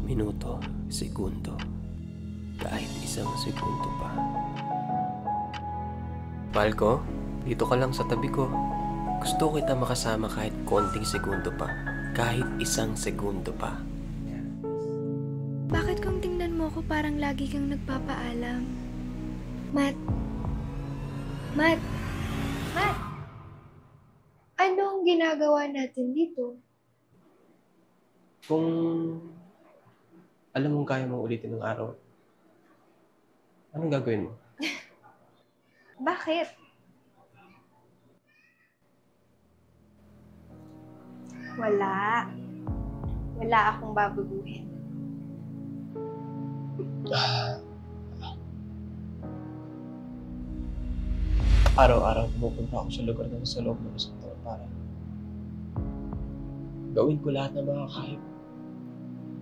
minuto, segundo, kahit isang segundo pa. Mahal ko, dito ka lang sa tabi ko. Gusto kita makasama kahit konting segundo pa, kahit isang segundo pa. Bakit kung tingnan mo ko parang lagi kang nagpapaalam? Matt? Matt? Matt? Anong ginagawa natin dito? Kung alam mong kaya mong ulitin ng araw, anong gagawin mo? Bakit? Wala. Wala akong babaguhin. Araw-araw pumupunta ako sa lugar na sa loob ng isang taon para gawin ko lahat ng makakaya.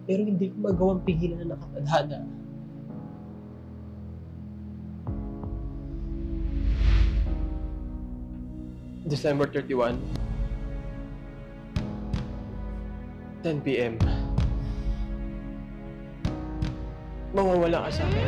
Pero hindi ko magawang pigilan na nakatadhana. December 31, 10 p.m. Mawawala ka sa akin.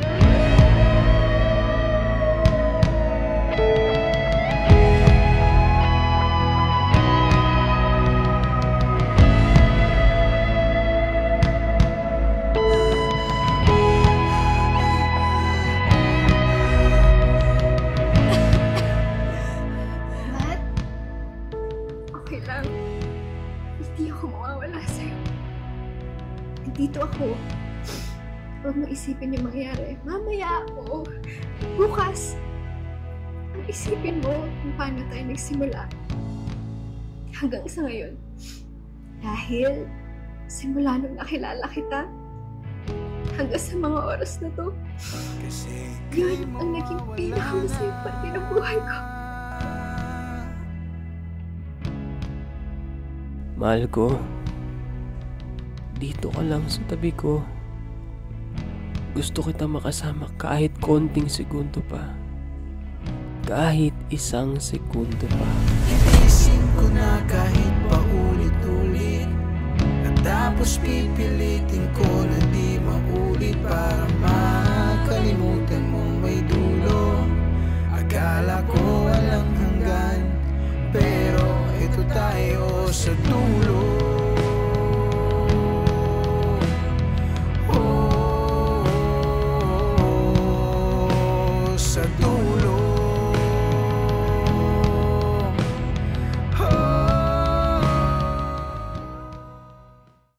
Matt? Okay lang. Hindi ako mawawala sa'yo. Nandito ako. Huwag mo isipin yung mangyari. Mamaya ako. Bukas. Ang isipin mo kung paano tayo nagsimula. Hanggang sa ngayon. Dahil simula nung nakilala kita, hanggang sa mga oras na to, yun ang naging pinakamasayang parte ng buhay ko. Mahal ko, dito ka lang sa tabi ko. Gusto kita makasama kahit konting segundo pa. Kahit isang segundo pa. Iisip ko na kahit paulit-ulit, at tapos pipilitin ko na di maulit para makalimutan mong may dulo. Akala ko walang hanggan, pero ito tayo sa dulo.